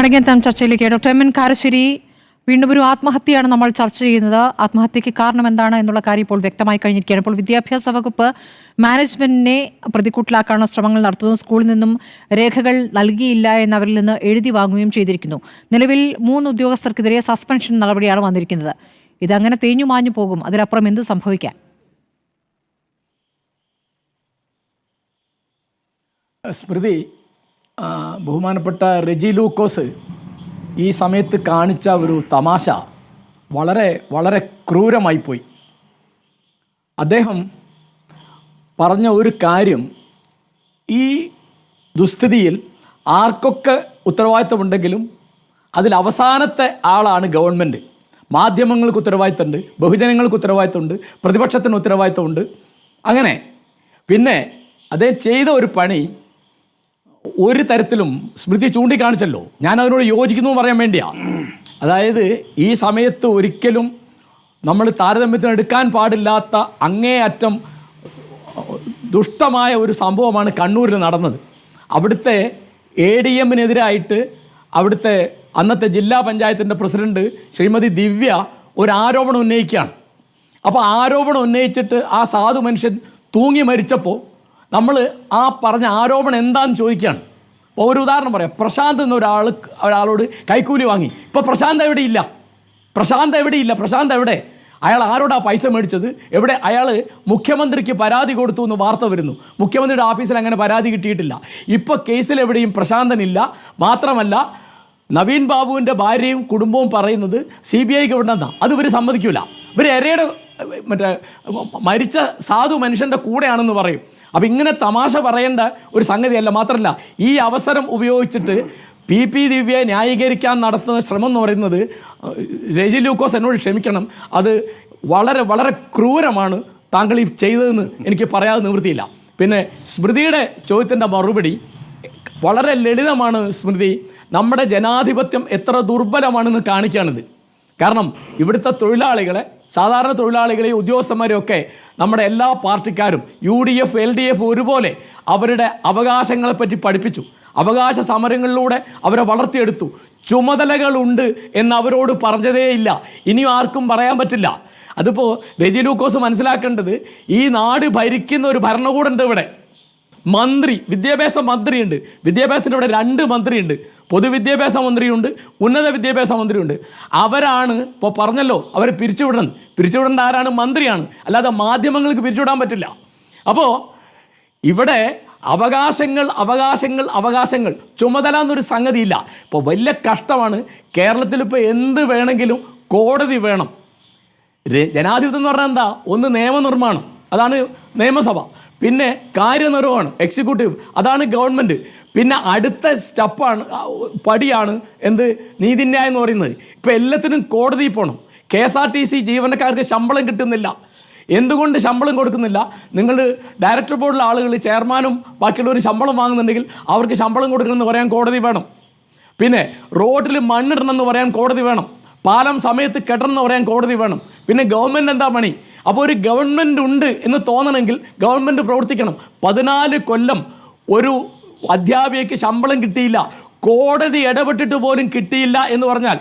മടങ്ങിയെത്താം ചർച്ചയിലേക്ക്. Doctor M N Karassery, വീണ്ടും ഒരു ആത്മഹത്യയാണ് നമ്മൾ ചർച്ച ചെയ്യുന്നത്. ആത്മഹത്യക്ക് കാരണം എന്താണ് എന്നുള്ള കാര്യം ഇപ്പോൾ വ്യക്തമായി കഴിഞ്ഞിരിക്കുകയാണ്. ഇപ്പോൾ വിദ്യാഭ്യാസ വകുപ്പ് മാനേജ്മെന്റിനെ പ്രതിക്കൂട്ടിലാക്കാനുള്ള ശ്രമങ്ങൾ നടത്തുന്നു. സ്കൂളിൽ നിന്നും രേഖകൾ നൽകിയില്ല എന്നവരിൽ നിന്ന് എഴുതി വാങ്ങുകയും ചെയ്തിരിക്കുന്നു. നിലവിൽ 3 ഉദ്യോഗസ്ഥർക്കെതിരെ സസ്പെൻഷൻ നടപടിയാണ് വന്നിരിക്കുന്നത്. ഇതങ്ങനെ തേഞ്ഞു മാഞ്ഞു പോകും, അതിലപ്പുറം എന്ത് സംഭവിക്കാൻ? സ്മൃതി, ബഹുമാനപ്പെട്ട റെജി ലൂക്കോസ് ഈ സമയത്ത് കാണിച്ച ഒരു തമാശ വളരെ വളരെ ക്രൂരമായിപ്പോയി. അദ്ദേഹം പറഞ്ഞ ഒരു കാര്യം, ഈ ദുസ്ഥിതിയിൽ ആർക്കൊക്കെ ഉത്തരവാദിത്തമുണ്ടെങ്കിലും അതിൽ അവസാനത്തെ ആളാണ് ഗവൺമെൻറ്. മാധ്യമങ്ങൾക്ക് ഉത്തരവാദിത്തമുണ്ട്, ബഹുജനങ്ങൾക്ക് ഉത്തരവാദിത്തമുണ്ട്, പ്രതിപക്ഷത്തിന് ഉത്തരവാദിത്തമുണ്ട്. അങ്ങനെ പിന്നെ അദ്ദേഹം ചെയ്ത ഒരു പണി ഒരു തരത്തിലും സ്മൃതി ചൂണ്ടിക്കാണിച്ചല്ലോ, ഞാൻ അതിനോട് യോജിക്കുന്നു എന്ന് പറയാൻ വേണ്ടിയാണ്. അതായത് ഈ സമയത്ത് ഒരിക്കലും നമ്മൾ താരതമ്യത്തിന് എടുക്കാൻ പാടില്ലാത്ത അങ്ങേയറ്റം ദുഷ്ടമായ ഒരു സംഭവമാണ് കണ്ണൂരിൽ നടന്നത്. അവിടുത്തെ ADM-നെതിരായിട്ട് അവിടുത്തെ അന്നത്തെ ജില്ലാ പഞ്ചായത്തിൻ്റെ പ്രസിഡന്റ് ശ്രീമതി ദിവ്യ ഒരു ആരോപണം ഉന്നയിക്കുകയാണ്. അപ്പോൾ ആരോപണം ഉന്നയിച്ചിട്ട് ആ സാധു മനുഷ്യൻ തൂങ്ങി മരിച്ചപ്പോൾ നമ്മൾ ആ പറഞ്ഞ ആരോപണം എന്താണെന്ന് ചോദിക്കുകയാണ്. അപ്പോൾ ഒരു ഉദാഹരണം പറയാം. പ്രശാന്ത് എന്ന ഒരാളോട് കൈക്കൂലി വാങ്ങി. ഇപ്പോൾ പ്രശാന്ത് എവിടെയില്ല. പ്രശാന്ത് എവിടെ? അയാൾ ആരോടാ പൈസ മേടിച്ചത്? എവിടെ? അയാൾ മുഖ്യമന്ത്രിക്ക് പരാതി കൊടുത്തു എന്ന് വാർത്ത വരുന്നു. മുഖ്യമന്ത്രിയുടെ ഓഫീസിൽ അങ്ങനെ പരാതി കിട്ടിയിട്ടില്ല. ഇപ്പോൾ കേസിൽ എവിടെയും പ്രശാന്തനില്ല. മാത്രമല്ല നവീൻ ബാബുവിൻ്റെ ഭാര്യയും കുടുംബവും പറയുന്നത് CBIക്ക് വിടണമെന്നാണ്. അത് ഇവർ സമ്മതിക്കില്ല. ഇവർ എരയുടെ മരിച്ച സാധു മനുഷ്യൻ്റെ കൂടെയാണെന്ന് പറയും. അപ്പം ഇങ്ങനെ തമാശ പറയേണ്ട ഒരു സംഗതിയല്ല. മാത്രമല്ല ഈ അവസരം ഉപയോഗിച്ചിട്ട് PP ദിവ്യയെ ന്യായീകരിക്കാൻ നടത്തുന്ന ശ്രമം എന്ന് പറയുന്നത്, റെജി ലൂക്കോസ് എന്നോട് ക്ഷമിക്കണം, അത് വളരെ വളരെ ക്രൂരമാണ് താങ്കൾ ഈ ചെയ്തതെന്ന് എനിക്ക് പറയാതെ നിവൃത്തിയില്ല. പിന്നെ സ്മൃതിയുടെ ചോദ്യത്തിൻ്റെ മറുപടി വളരെ ലളിതമാണ്. സ്മൃതി, നമ്മുടെ ജനാധിപത്യം എത്ര ദുർബലമാണെന്ന് കാണിക്കുകയാണിത്. കാരണം ഇവിടുത്തെ തൊഴിലാളികളെ, സാധാരണ തൊഴിലാളികളെ, ഉദ്യോഗസ്ഥന്മാരെയൊക്കെ നമ്മുടെ എല്ലാ പാർട്ടിക്കാരും UDF LDF ഒരുപോലെ അവരുടെ അവകാശങ്ങളെപ്പറ്റി പഠിപ്പിച്ചു. അവകാശ സമരങ്ങളിലൂടെ അവരെ വളർത്തിയെടുത്തു. ചുമതലകളുണ്ട് എന്ന് അവരോട് പറഞ്ഞതേയില്ല. ഇനിയും ആർക്കും പറയാൻ പറ്റില്ല. അതിപ്പോൾ റെജി ലൂക്കോസ് മനസ്സിലാക്കേണ്ടത്, ഈ നാട് ഭരിക്കുന്ന ഒരു ഭരണകൂടമുണ്ട് ഇവിടെ. മന്ത്രി, വിദ്യാഭ്യാസ മന്ത്രിയുണ്ട്. വിദ്യാഭ്യാസത്തിൻ്റെ ഇവിടെ 2 മന്ത്രിയുണ്ട്. പൊതുവിദ്യാഭ്യാസ മന്ത്രിയുണ്ട്, ഉന്നത വിദ്യാഭ്യാസ മന്ത്രിയുണ്ട്. അവരാണ് ഇപ്പോൾ പറഞ്ഞല്ലോ അവരെ പിരിച്ചുവിടേണ്ട ആരാണ്? മന്ത്രിയാണ്. അല്ലാതെ മാധ്യമങ്ങൾക്ക് പിരിച്ചുവിടാൻ പറ്റില്ല. അപ്പോൾ ഇവിടെ അവകാശങ്ങൾ ചുമതല എന്നൊരു സംഗതിയില്ല. ഇപ്പോൾ വലിയ കഷ്ടമാണ്. കേരളത്തിൽ ഇപ്പോൾ എന്ത് വേണമെങ്കിലും കോടതി വേണം. ജനാധിപത്യം എന്ന് പറഞ്ഞാൽ എന്താ? ഒന്ന് നിയമനിർമ്മാണം, അതാണ് നിയമസഭ. പിന്നെ കാര്യനിർവഹണം, എക്സിക്യൂട്ടീവ്, അതാണ് ഗവൺമെൻറ്. പിന്നെ അടുത്ത സ്റ്റെപ്പാണ്, പടിയാണ് എന്ത്? നീതിന്യായം എന്ന് പറയുന്നത്. ഇപ്പോൾ എല്ലാത്തിനും കോടതിയിൽ പോകണം. KSRTC ജീവനക്കാർക്ക് ശമ്പളം കിട്ടുന്നില്ല. എന്തുകൊണ്ട് ശമ്പളം കൊടുക്കുന്നില്ല? നിങ്ങൾ ഡയറക്ടർ ബോർഡിലെ ആളുകൾ, ചെയർമാനും ബാക്കിയുള്ളവർ ശമ്പളം വാങ്ങുന്നുണ്ടെങ്കിൽ അവർക്ക് ശമ്പളം കൊടുക്കണമെന്ന് പറയാൻ കോടതി വേണം. പിന്നെ റോഡിൽ മണ്ണിടണമെന്ന് പറയാൻ കോടതി വേണം. പാലം സമയത്ത് കെട്ടണമെന്ന് പറയാൻ കോടതി വേണം. പിന്നെ ഗവൺമെൻറ് എന്താ പണി? അപ്പോൾ ഒരു ഗവൺമെൻറ് ഉണ്ട് എന്ന് തോന്നണമെങ്കിൽ ഗവൺമെൻറ് പ്രവർത്തിക്കണം. 14 കൊല്ലം ഒരു അധ്യാപികയ്ക്ക് ശമ്പളം കിട്ടിയില്ല, കോടതി ഇടപെട്ടിട്ട് പോലും കിട്ടിയില്ല എന്ന് പറഞ്ഞാൽ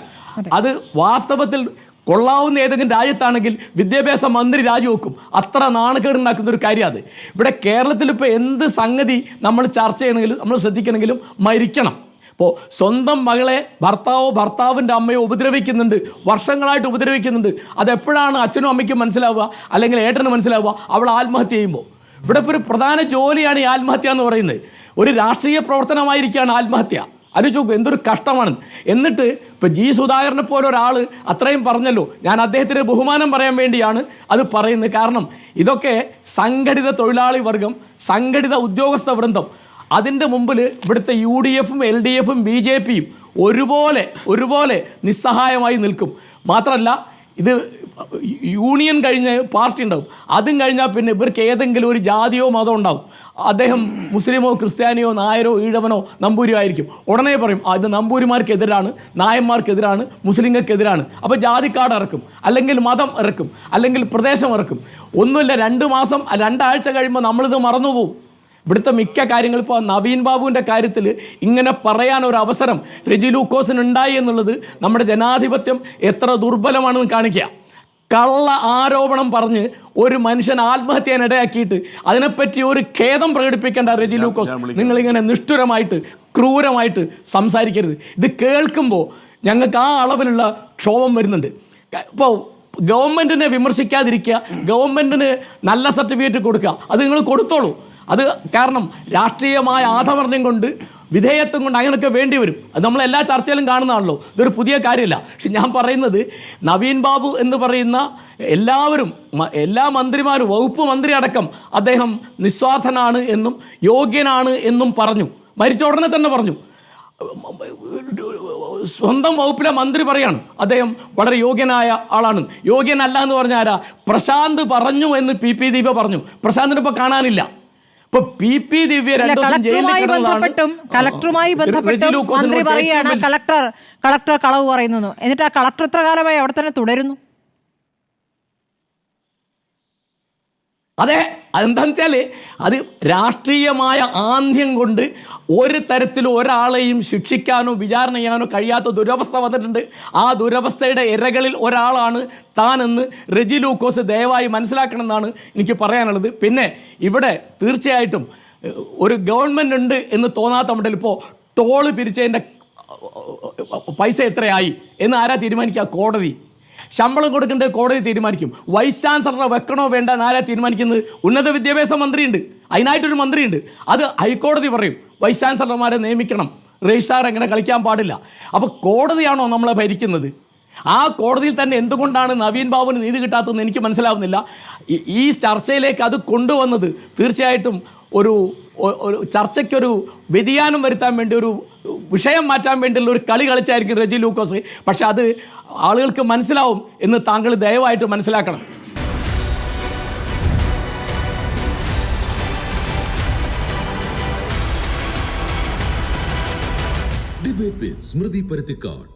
അത് വാസ്തവത്തിൽ കൊള്ളാവുന്ന ഏതെങ്കിലും രാജ്യത്താണെങ്കിൽ വിദ്യാഭ്യാസ മന്ത്രി രാജിവെക്കും. അത്ര നാണക്കേടുണ്ടാക്കുന്ന ഒരു കാര്യം അത്. ഇവിടെ കേരളത്തിൽ ഇപ്പോൾ എന്ത് സംഗതി നമ്മൾ ചർച്ച ചെയ്യണമെങ്കിലും നമ്മൾ ശ്രദ്ധിക്കണമെങ്കിലും മരിക്കണം. ഇപ്പോൾ സ്വന്തം മകളെ ഭർത്താവിൻ്റെ അമ്മയോ ഉപദ്രവിക്കുന്നുണ്ട്, വർഷങ്ങളായിട്ട് ഉപദ്രവിക്കുന്നുണ്ട്. അതെപ്പോഴാണ് അച്ഛനും അമ്മയ്ക്കും മനസ്സിലാവുക, അല്ലെങ്കിൽ ഏട്ടന് മനസ്സിലാവുക? അവൾ ആത്മഹത്യ ചെയ്യുമ്പോൾ. ഇവിടെ ഇപ്പോൾ ഒരു പ്രധാന ജോലിയാണ് ഈ ആത്മഹത്യ എന്ന് പറയുന്നത്. ഒരു രാഷ്ട്രീയ പ്രവർത്തനമായിരിക്കുകയാണ് ആത്മഹത്യ. ആലോചിച്ച് എന്തൊരു കഷ്ടമാണ്. എന്നിട്ട് ഇപ്പോൾ G. സുധാകരനെ പോലെ ഒരാൾ അത്രയും പറഞ്ഞല്ലോ. ഞാൻ അദ്ദേഹത്തിന് ബഹുമാനം പറയാൻ വേണ്ടിയാണ് അത് പറയുന്നത്. കാരണം ഇതൊക്കെ സംഘടിത തൊഴിലാളി വർഗം, സംഘടിത ഉദ്യോഗസ്ഥ വൃന്ദം, അതിൻ്റെ മുമ്പിൽ ഇവിടുത്തെ UDFും LDFും BJPയും ഒരുപോലെ നിസ്സഹായമായി നിൽക്കും. മാത്രമല്ല ഇത് യൂണിയൻ കഴിഞ്ഞ് പാർട്ടി ഉണ്ടാവും. അതും കഴിഞ്ഞാൽ പിന്നെ ഇവർക്ക് ഏതെങ്കിലും ഒരു ജാതിയോ മതമോ ഉണ്ടാവും. അദ്ദേഹം മുസ്ലിമോ ക്രിസ്ത്യാനിയോ നായരോ ഈഴവനോ നമ്പൂരിയോ ആയിരിക്കും. ഉടനെ പറയും ഇത് നമ്പൂരിമാർക്കെതിരാണ്, നായന്മാർക്കെതിരാണ്, മുസ്ലിങ്ങൾക്കെതിരാണ്. അപ്പോൾ ജാതിക്കാട് ഇറക്കും, അല്ലെങ്കിൽ മതം ഇറക്കും, അല്ലെങ്കിൽ പ്രദേശം ഇറക്കും. ഒന്നുമില്ല, 2 മാസം 2 ആഴ്ച കഴിയുമ്പോൾ നമ്മളിത് മറന്നുപോകും. ഇവിടുത്തെ മിക്ക കാര്യങ്ങൾ ഇപ്പോൾ നവീൻ ബാബുവിൻ്റെ കാര്യത്തിൽ ഇങ്ങനെ പറയാൻ ഒരു അവസരം റെജി ലൂക്കോസിന് ഉണ്ടായി എന്നുള്ളത് നമ്മുടെ ജനാധിപത്യം എത്ര ദുർബലമാണെന്ന് കാണിക്കുക. കള്ള ആരോപണം പറഞ്ഞ് ഒരു മനുഷ്യൻ ആത്മഹത്യയിനിടയാക്കിയിട്ട് അതിനെപ്പറ്റി ഒരു ഖേദം പ്രകടിപ്പിക്കേണ്ട റെജി ലൂക്കോസ്, നിങ്ങളിങ്ങനെ നിഷ്ഠുരമായിട്ട് ക്രൂരമായിട്ട് സംസാരിക്കരുത്. ഇത് കേൾക്കുമ്പോൾ ഞങ്ങൾക്ക് ആ അളവിലുള്ള ക്ഷോഭം വരുന്നുണ്ട്. ഇപ്പോൾ ഗവൺമെൻറ്റിനെ വിമർശിക്കാതിരിക്കുക, ഗവൺമെൻറ്റിന് നല്ല സർട്ടിഫിക്കറ്റ് കൊടുക്കുക, അത് നിങ്ങൾ കൊടുത്തോളൂ. അത് കാരണം രാഷ്ട്രീയമായ ആധമർണ്യം കൊണ്ട് വിധേയത്വം കൊണ്ട് അങ്ങനെയൊക്കെ വേണ്ടി വരും. അത് നമ്മൾ എല്ലാ ചർച്ചയിലും കാണുന്നതാണല്ലോ, ഇതൊരു പുതിയ കാര്യമില്ല. പക്ഷെ ഞാൻ പറയുന്നത് നവീൻ ബാബു എന്ന് പറയുന്ന എല്ലാവരും, എല്ലാ മന്ത്രിമാരും, വകുപ്പ് മന്ത്രി അടക്കം അദ്ദേഹം നിസ്വാർത്ഥനാണ് എന്നും യോഗ്യനാണ് എന്നും പറഞ്ഞു. മരിച്ച ഉടനെ തന്നെ പറഞ്ഞു. സ്വന്തം വകുപ്പിലെ മന്ത്രി പറയാണ് അദ്ദേഹം വളരെ യോഗ്യനായ ആളാണ്. യോഗ്യനല്ല എന്ന് പറഞ്ഞ ആരാ? പ്രശാന്ത് പറഞ്ഞു എന്ന് PP ദിവ്യ പറഞ്ഞു. പ്രശാന്തിനെ ഇപ്പോൾ കാണാനില്ല. ഇപ്പൊ PP ദിവ്യ 2 ദിവസം ജയിലിൽ കളക്ടറുമായി ബന്ധപ്പെട്ടും മന്ത്രി പറയുകയാണ് കളക്ടർ കളവ് പറയുന്നു. എന്നിട്ട് ആ കളക്ടർ എത്ര കാലമായി അവിടെ തന്നെ തുടരുന്നു? അതെ, അതെന്താണെന്ന് വെച്ചാൽ അത് രാഷ്ട്രീയമായ ആന്ധ്യം കൊണ്ട് ഒരു തരത്തിലും ഒരാളെയും ശിക്ഷിക്കാനോ വിചാരണ ചെയ്യാനോ കഴിയാത്ത ദുരവസ്ഥ വന്നിട്ടുണ്ട്. ആ ദുരവസ്ഥയുടെ ഇരകളിൽ ഒരാളാണ് താനെന്ന് റെജി ലൂക്കോസ് ദയവായി മനസ്സിലാക്കണമെന്നാണ് എനിക്ക് പറയാനുള്ളത്. പിന്നെ ഇവിടെ തീർച്ചയായിട്ടും ഒരു ഗവൺമെൻറ് ഉണ്ട് എന്ന് തോന്നാത്ത മട്ടിൽ ഇപ്പോൾ ടോള് പിരിച്ചതിൻ്റെ പൈസ എത്രയായി എന്ന് ആരാ തീരുമാനിക്കുക? കോടതി. ശമ്പളം കൊടുക്കേണ്ടത് കോടതി തീരുമാനിക്കും. വൈസ് ചാൻസലറെ വെക്കണോ വേണ്ട എന്നാരാ തീരുമാനിക്കുന്നത്? ഉന്നത വിദ്യാഭ്യാസ മന്ത്രിയുണ്ട്, അതിനായിട്ടൊരു മന്ത്രിയുണ്ട്. അത് ഹൈക്കോടതി പറയും വൈസ് ചാൻസലർമാരെ നിയമിക്കണം, രജിസ്ട്രാർ എങ്ങനെ കളിക്കാൻ പാടില്ല. അപ്പോൾ കോടതിയാണോ നമ്മളെ ഭരിക്കുന്നത്? ആ കോടതിയിൽ തന്നെ എന്തുകൊണ്ടാണ് നവീൻ ബാബുവിന് നീതി കിട്ടാത്തതെന്ന് എനിക്ക് മനസ്സിലാവുന്നില്ല. ഈ ചർച്ചയിലേക്ക് അത് കൊണ്ടുവന്നത് തീർച്ചയായിട്ടും ഒരു ചർച്ചയ്ക്കൊരു വ്യതിയാനം വരുത്താൻ വേണ്ടി, ഒരു വിഷയം മാറ്റാൻ വേണ്ടിയുള്ള ഒരു കളി കളിച്ചായിരിക്കും റെജി ലൂക്കോസ്. പക്ഷെ അത് ആളുകൾക്ക് മനസ്സിലാവും എന്ന് താങ്കൾ ദയവായിട്ട് മനസ്സിലാക്കണം. ഡിബേറ്റ് വിത്ത് സ്മൃതി പരുത്തിക്കാട്.